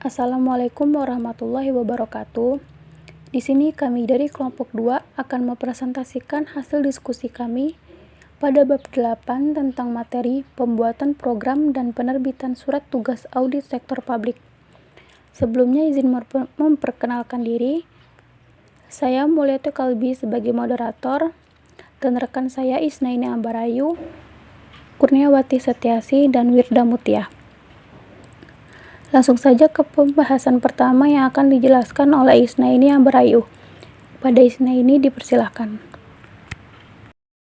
Assalamualaikum warahmatullahi wabarakatuh. Di sini kami dari kelompok 2 akan mempresentasikan hasil diskusi kami pada bab 8 tentang materi pembuatan program dan penerbitan surat tugas audit sektor publik. Sebelumnya izin memperkenalkan diri. Saya Mulyati Kalbi sebagai moderator dan rekan saya Isnaini Ambarayu, Kurniawati Setiasi, dan Wirda Mutia. Langsung saja ke pembahasan pertama yang akan dijelaskan oleh Isnaini Ambarayu. Pada Isnaini dipersilahkan.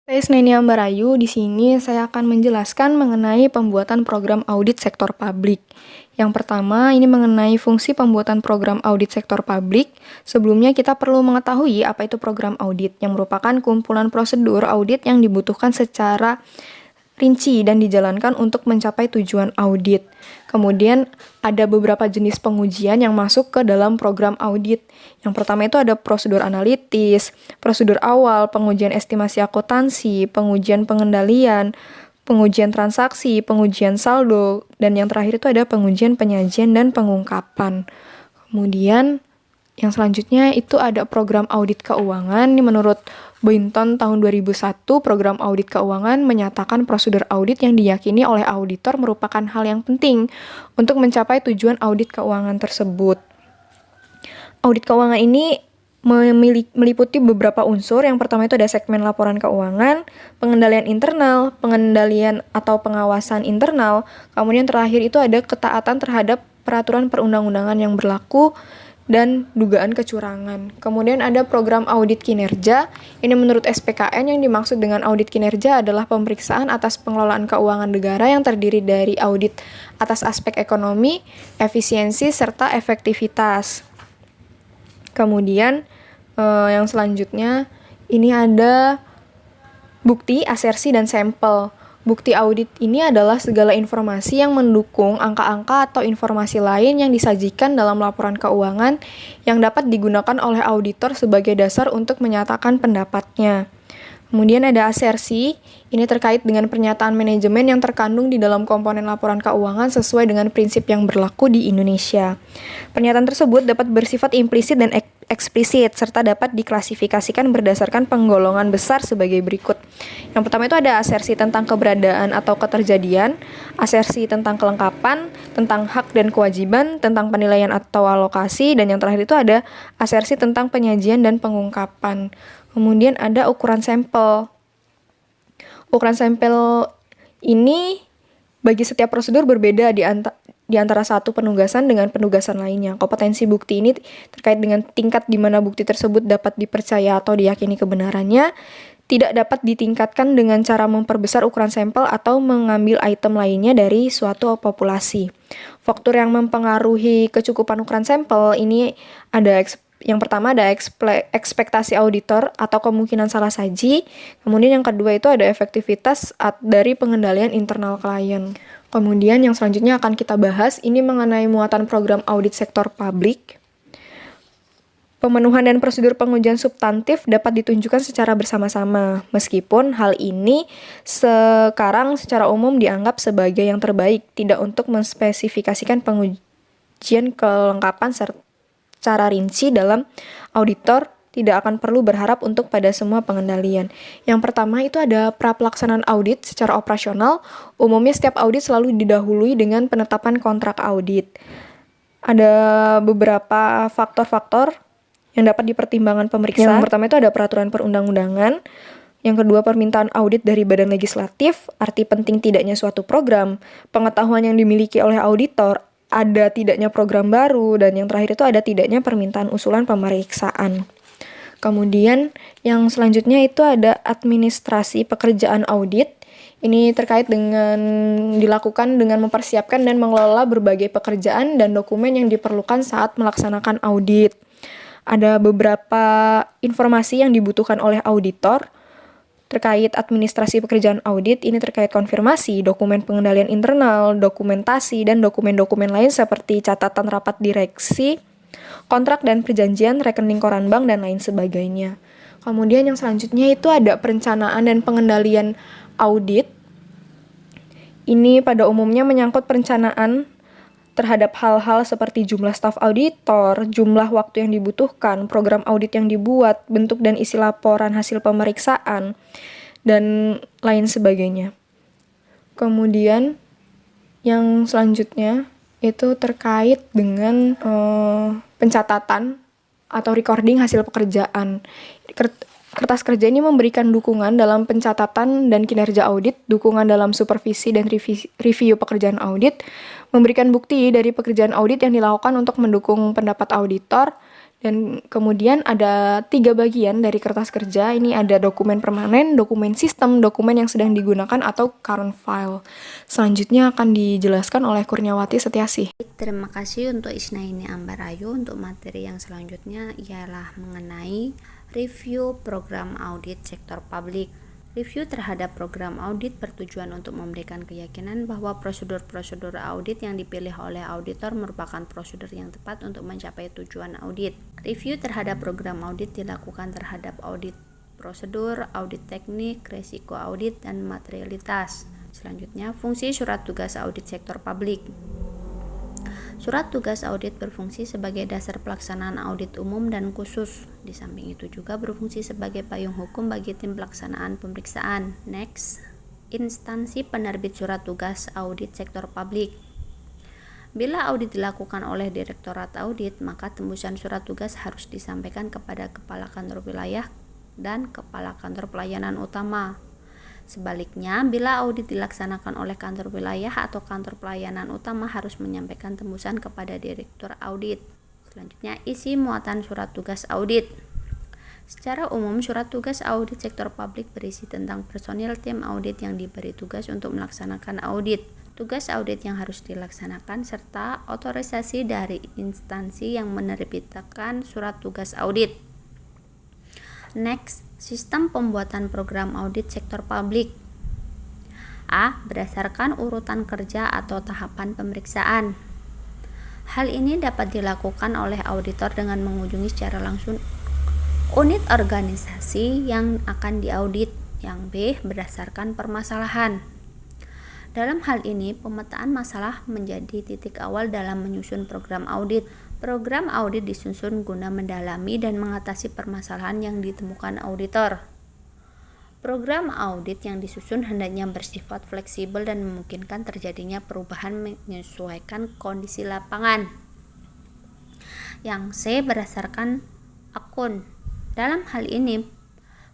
Saya Isnaini Ambarayu, di sini saya akan menjelaskan mengenai pembuatan program audit sektor publik. Yang pertama, ini mengenai fungsi pembuatan program audit sektor publik. Sebelumnya kita perlu mengetahui apa itu program audit, yang merupakan kumpulan prosedur audit yang dibutuhkan secara rinci dan dijalankan untuk mencapai tujuan audit. Kemudian ada beberapa jenis pengujian yang masuk ke dalam program audit. Yang pertama itu ada prosedur analitis, prosedur awal, pengujian estimasi akuntansi, pengujian pengendalian, pengujian transaksi, pengujian saldo, dan yang terakhir itu ada pengujian penyajian dan pengungkapan. Kemudian yang selanjutnya itu ada program audit keuangan. Ini menurut Boynton tahun 2001, program audit keuangan menyatakan prosedur audit yang diyakini oleh auditor merupakan hal yang penting untuk mencapai tujuan audit keuangan tersebut. Audit keuangan ini meliputi beberapa unsur. Yang pertama itu ada segmen laporan keuangan, pengendalian internal, pengendalian atau pengawasan internal, kemudian terakhir itu ada ketaatan terhadap peraturan perundang-undangan yang berlaku, dan dugaan kecurangan. Kemudian ada program audit kinerja. Ini menurut SPKN yang dimaksud dengan audit kinerja adalah pemeriksaan atas pengelolaan keuangan negara yang terdiri dari audit atas aspek ekonomi, efisiensi, serta efektivitas. Kemudian yang selanjutnya ini ada bukti, asersi, dan sampel. Bukti audit ini adalah segala informasi yang mendukung angka-angka atau informasi lain yang disajikan dalam laporan keuangan yang dapat digunakan oleh auditor sebagai dasar untuk menyatakan pendapatnya. Kemudian ada asersi, ini terkait dengan pernyataan manajemen yang terkandung di dalam komponen laporan keuangan sesuai dengan prinsip yang berlaku di Indonesia. Pernyataan tersebut dapat bersifat implisit dan eksplisit, serta dapat diklasifikasikan berdasarkan penggolongan besar sebagai berikut. Yang pertama itu ada asersi tentang keberadaan atau keterjadian, asersi tentang kelengkapan, tentang hak dan kewajiban, tentang penilaian atau alokasi, dan yang terakhir itu ada asersi tentang penyajian dan pengungkapan. Kemudian ada ukuran sampel. Ukuran sampel ini bagi setiap prosedur berbeda di antara satu penugasan dengan penugasan lainnya. Kompetensi bukti ini terkait dengan tingkat di mana bukti tersebut dapat dipercaya atau diyakini kebenarannya, tidak dapat ditingkatkan dengan cara memperbesar ukuran sampel atau mengambil item lainnya dari suatu populasi. Faktor yang mempengaruhi kecukupan ukuran sampel ini ada yang pertama ada ekspektasi auditor atau kemungkinan salah saji. Kemudian yang kedua itu ada efektivitas dari pengendalian internal klien. Kemudian yang selanjutnya akan kita bahas ini mengenai muatan program audit sektor publik. Pemenuhan dan prosedur pengujian substantif dapat ditunjukkan secara bersama-sama, meskipun hal ini sekarang secara umum dianggap sebagai yang terbaik, tidak untuk menspesifikasikan pengujian kelengkapan secara rinci dalam auditor tidak akan perlu berharap untuk pada semua pengendalian. Yang pertama itu ada pra-pelaksanaan audit secara operasional. Umumnya setiap audit selalu didahului dengan penetapan kontrak audit. Ada beberapa faktor-faktor yang dapat dipertimbangkan pemeriksa. Yang pertama itu ada peraturan perundang-undangan. Yang kedua, permintaan audit dari badan legislatif, arti penting tidaknya suatu program, pengetahuan yang dimiliki oleh auditor, ada tidaknya program baru, dan yang terakhir itu ada tidaknya permintaan usulan pemeriksaan. Kemudian yang selanjutnya itu ada administrasi pekerjaan audit. Ini terkait dengan dilakukan dengan mempersiapkan dan mengelola berbagai pekerjaan dan dokumen yang diperlukan saat melaksanakan audit. Ada beberapa informasi yang dibutuhkan oleh auditor terkait administrasi pekerjaan audit. Ini terkait konfirmasi, dokumen pengendalian internal, dokumentasi, dan dokumen-dokumen lain seperti catatan rapat direksi, kontrak dan perjanjian, rekening koran bank, dan lain sebagainya. Kemudian yang selanjutnya itu ada perencanaan dan pengendalian audit. Ini pada umumnya menyangkut perencanaan terhadap hal-hal seperti jumlah staf auditor, jumlah waktu yang dibutuhkan, program audit yang dibuat, bentuk dan isi laporan hasil pemeriksaan, dan lain sebagainya. Kemudian yang selanjutnya itu terkait dengan pencatatan atau recording hasil pekerjaan. Kertas kerja ini memberikan dukungan dalam pencatatan dan kinerja audit, dukungan dalam supervisi dan review pekerjaan audit, memberikan bukti dari pekerjaan audit yang dilakukan untuk mendukung pendapat auditor, dan kemudian ada 3 bagian dari kertas kerja. Ini ada dokumen permanen, dokumen sistem, dokumen yang sedang digunakan atau current file. Selanjutnya akan dijelaskan oleh Kurniawati Setiasih. Terima kasih untuk Isnaini Ambarayu. Untuk materi yang selanjutnya ialah mengenai review program audit sektor publik. Review terhadap program audit bertujuan untuk memberikan keyakinan bahwa prosedur-prosedur audit yang dipilih oleh auditor merupakan prosedur yang tepat untuk mencapai tujuan audit. Review terhadap program audit dilakukan terhadap audit prosedur, audit teknik, risiko audit, dan materialitas. Selanjutnya, fungsi surat tugas audit sektor publik. Surat tugas audit berfungsi sebagai dasar pelaksanaan audit umum dan khusus. Di samping itu juga berfungsi sebagai payung hukum bagi tim pelaksanaan pemeriksaan. Next, instansi penerbit surat tugas audit sektor publik. Bila audit dilakukan oleh Direktorat Audit, maka tembusan surat tugas harus disampaikan kepada Kepala Kantor Wilayah dan Kepala Kantor Pelayanan Utama. Sebaliknya, bila audit dilaksanakan oleh kantor wilayah atau kantor pelayanan utama harus menyampaikan tembusan kepada Direktur Audit. Selanjutnya, isi muatan surat tugas audit. Secara umum, surat tugas audit sektor publik berisi tentang personil tim audit yang diberi tugas untuk melaksanakan audit, tugas audit yang harus dilaksanakan, serta otorisasi dari instansi yang menerbitkan surat tugas audit. Next, sistem pembuatan program audit sektor publik. A. Berdasarkan urutan kerja atau tahapan pemeriksaan. Hal ini dapat dilakukan oleh auditor dengan mengunjungi secara langsung unit organisasi yang akan diaudit. Yang B. Berdasarkan permasalahan. Dalam hal ini, pemetaan masalah menjadi titik awal dalam menyusun program audit. Program audit disusun guna mendalami dan mengatasi permasalahan yang ditemukan auditor. Program audit yang disusun hendaknya bersifat fleksibel dan memungkinkan terjadinya perubahan menyesuaikan kondisi lapangan. Yang C. Berdasarkan akun. Dalam hal ini,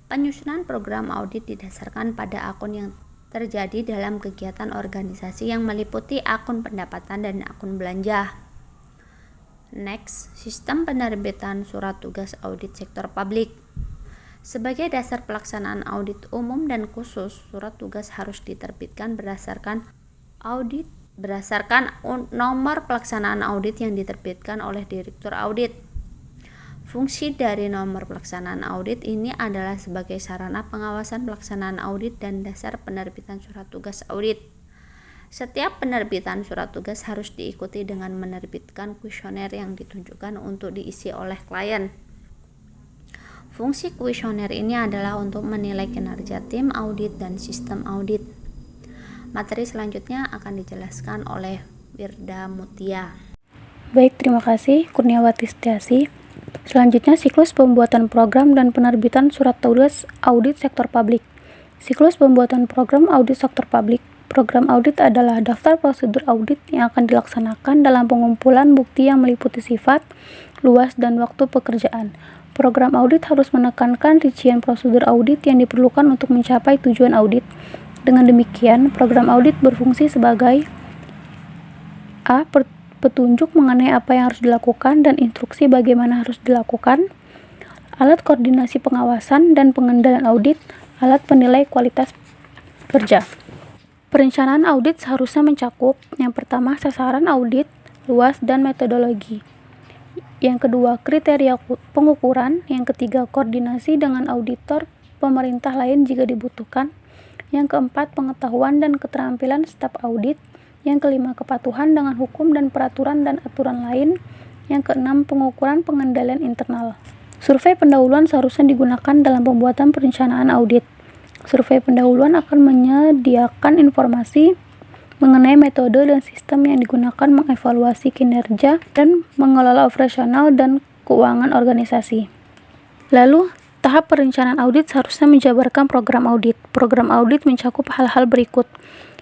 penyusunan program audit didasarkan pada akun yang terjadi dalam kegiatan organisasi yang meliputi akun pendapatan dan akun belanja. Next, sistem penerbitan surat tugas audit sektor publik. Sebagai dasar pelaksanaan audit umum dan khusus, surat tugas harus diterbitkan berdasarkan nomor pelaksanaan audit yang diterbitkan oleh Direktur Audit. Fungsi dari nomor pelaksanaan audit ini adalah sebagai sarana pengawasan pelaksanaan audit dan dasar penerbitan surat tugas audit. Setiap penerbitan surat tugas harus diikuti dengan menerbitkan kuesioner yang ditunjukkan untuk diisi oleh klien. Fungsi kuesioner ini adalah untuk menilai kinerja tim audit dan sistem audit. Materi selanjutnya akan dijelaskan oleh Wirda Mutia. Baik, terima kasih Kurniawati Setiasih. Selanjutnya, siklus pembuatan program dan penerbitan surat tugas audit sektor publik. Siklus pembuatan program audit sektor publik. Program audit adalah daftar prosedur audit yang akan dilaksanakan dalam pengumpulan bukti yang meliputi sifat, luas, dan waktu pekerjaan. Program audit harus menekankan rincian prosedur audit yang diperlukan untuk mencapai tujuan audit. Dengan demikian, program audit berfungsi sebagai A. Petunjuk mengenai apa yang harus dilakukan dan instruksi bagaimana harus dilakukan, alat koordinasi pengawasan dan pengendalian audit, alat penilai kualitas kerja. Perencanaan audit seharusnya mencakup yang pertama sasaran audit, luas, dan metodologi. Yang kedua kriteria pengukuran. Yang ketiga koordinasi dengan auditor pemerintah lain jika dibutuhkan. Yang keempat pengetahuan dan keterampilan staf audit. Yang kelima kepatuhan dengan hukum dan peraturan dan aturan lain. Yang keenam pengukuran pengendalian internal. Survei pendahuluan seharusnya digunakan dalam pembuatan perencanaan audit. Survei pendahuluan akan menyediakan informasi mengenai metode dan sistem yang digunakan mengevaluasi kinerja dan mengelola operasional dan keuangan organisasi. Lalu, tahap perencanaan audit seharusnya menjabarkan program audit. Program audit mencakup hal-hal berikut.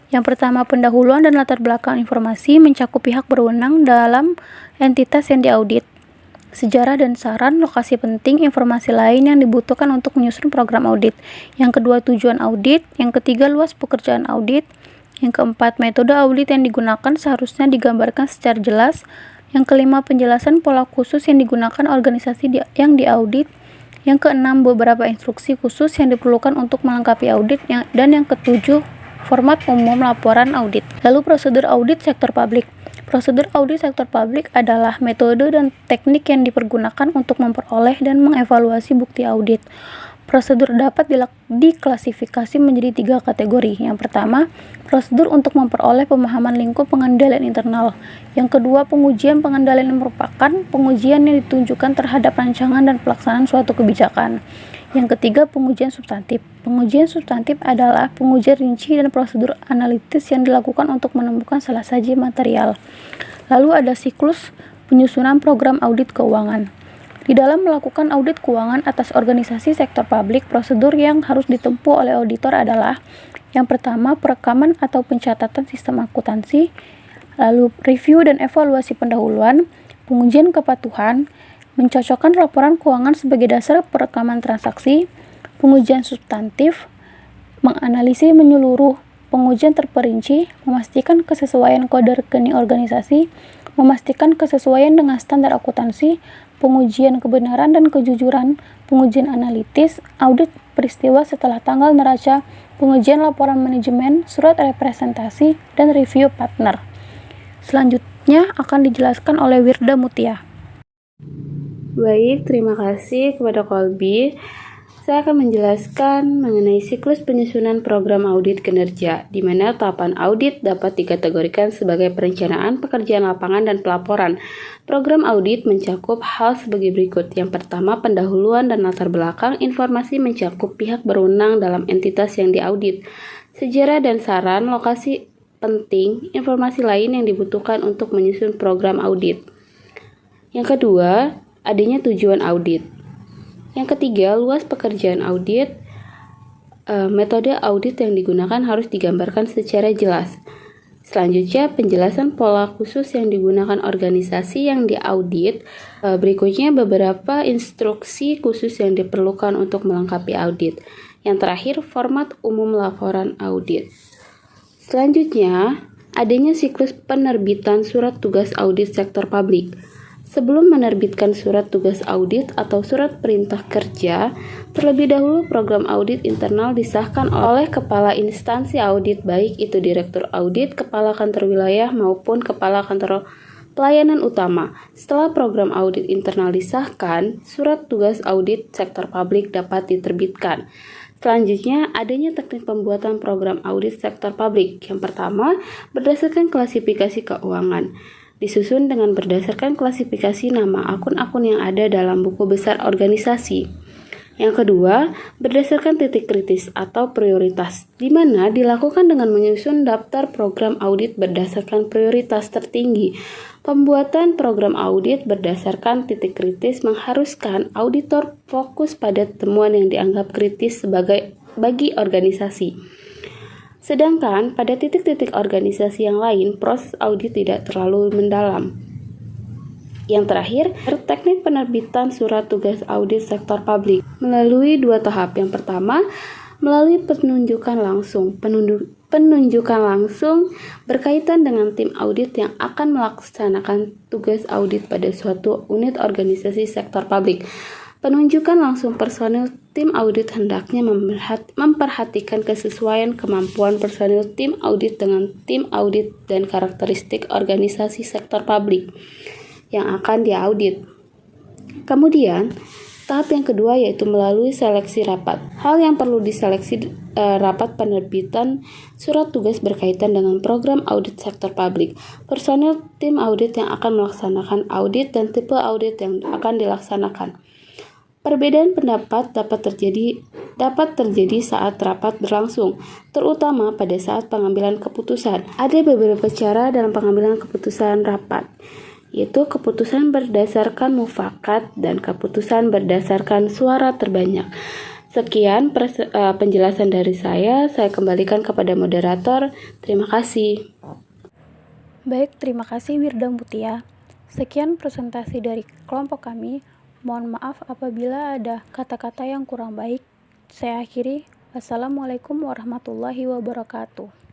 Yang pertama, pendahuluan dan latar belakang informasi mencakup pihak berwenang dalam entitas yang diaudit. Sejarah dan saran, lokasi penting, informasi lain yang dibutuhkan untuk menyusun program audit. Yang kedua, tujuan audit. Yang ketiga, luas pekerjaan audit. Yang keempat, metode audit yang digunakan seharusnya digambarkan secara jelas. Yang kelima, penjelasan pola khusus yang digunakan organisasi yang diaudit. Yang keenam, beberapa instruksi khusus yang diperlukan untuk melengkapi audit. Dan yang ketujuh, format umum laporan audit. Lalu prosedur audit sektor publik. Prosedur audit sektor publik adalah metode dan teknik yang dipergunakan untuk memperoleh dan mengevaluasi bukti audit. Prosedur dapat diklasifikasi menjadi 3 kategori. Yang pertama, prosedur untuk memperoleh pemahaman lingkup pengendalian internal. Yang kedua, pengujian pengendalian yang merupakan pengujian yang ditunjukkan terhadap rancangan dan pelaksanaan suatu kebijakan. Yang ketiga, pengujian substantif. Pengujian substantif adalah pengujian rinci dan prosedur analitis yang dilakukan untuk menemukan salah saji material. Lalu ada siklus penyusunan program audit keuangan. Di dalam melakukan audit keuangan atas organisasi sektor publik, prosedur yang harus ditempuh oleh auditor adalah: yang pertama, perekaman atau pencatatan sistem akuntansi, lalu review dan evaluasi pendahuluan, pengujian kepatuhan, mencocokkan laporan keuangan sebagai dasar perekaman transaksi, pengujian substantif, menganalisis menyeluruh, pengujian terperinci, memastikan kesesuaian kode rekening organisasi, memastikan kesesuaian dengan standar akuntansi, pengujian kebenaran dan kejujuran, pengujian analitis, audit peristiwa setelah tanggal neraca, pengujian laporan manajemen, surat representasi, dan review partner. Selanjutnya akan dijelaskan oleh Wirda Mutia. Baik, terima kasih kepada Kolbi. Saya akan menjelaskan mengenai siklus penyusunan program audit kinerja, di mana tahapan audit dapat dikategorikan sebagai perencanaan, pekerjaan lapangan, dan pelaporan. Program audit mencakup hal sebagai berikut. Yang pertama, pendahuluan dan latar belakang informasi mencakup pihak berwenang dalam entitas yang diaudit. Sejarah dan saran, lokasi penting, informasi lain yang dibutuhkan untuk menyusun program audit. Yang kedua, adanya tujuan audit. Yang ketiga, luas pekerjaan audit. Metode audit yang digunakan harus digambarkan secara jelas. Selanjutnya, penjelasan pola khusus yang digunakan organisasi yang diaudit. Berikutnya, beberapa instruksi khusus yang diperlukan untuk melengkapi audit. Yang terakhir, format umum laporan audit. Selanjutnya, adanya siklus penerbitan surat tugas audit sektor publik. Sebelum menerbitkan surat tugas audit atau surat perintah kerja, terlebih dahulu program audit internal disahkan oleh kepala instansi audit, baik itu direktur audit, kepala kantor wilayah, maupun kepala kantor pelayanan utama. Setelah program audit internal disahkan, surat tugas audit sektor publik dapat diterbitkan. Selanjutnya, adanya teknik pembuatan program audit sektor publik. Yang pertama, berdasarkan klasifikasi keuangan. Disusun dengan berdasarkan klasifikasi nama akun-akun yang ada dalam buku besar organisasi. Yang kedua, berdasarkan titik kritis atau prioritas, di mana dilakukan dengan menyusun daftar program audit berdasarkan prioritas tertinggi. Pembuatan program audit berdasarkan titik kritis mengharuskan auditor fokus pada temuan yang dianggap kritis bagi organisasi. Sedangkan pada titik-titik organisasi yang lain, proses audit tidak terlalu mendalam. Yang terakhir, teknik penerbitan surat tugas audit sektor publik melalui 2 tahap. Yang pertama, melalui penunjukan langsung. Penunjukan langsung berkaitan dengan tim audit yang akan melaksanakan tugas audit pada suatu unit organisasi sektor publik. Penunjukan langsung personil tim audit hendaknya memperhatikan kesesuaian kemampuan personil tim audit dengan tim audit dan karakteristik organisasi sektor publik yang akan diaudit. Kemudian, tahap yang kedua yaitu melalui seleksi rapat. Hal yang perlu diseleksi rapat penerbitan surat tugas berkaitan dengan program audit sektor publik, personil tim audit yang akan melaksanakan audit, dan tipe audit yang akan dilaksanakan. Perbedaan pendapat dapat terjadi dapat terjadi saat rapat berlangsung, terutama pada saat pengambilan keputusan. Ada beberapa cara dalam pengambilan keputusan rapat, yaitu keputusan berdasarkan mufakat dan keputusan berdasarkan suara terbanyak. Sekian penjelasan dari saya kembalikan kepada moderator. Terima kasih. Baik, terima kasih Wirda Mutia. Sekian presentasi dari kelompok kami. Mohon maaf apabila ada kata-kata yang kurang baik. Saya akhiri. Wassalamualaikum warahmatullahi wabarakatuh.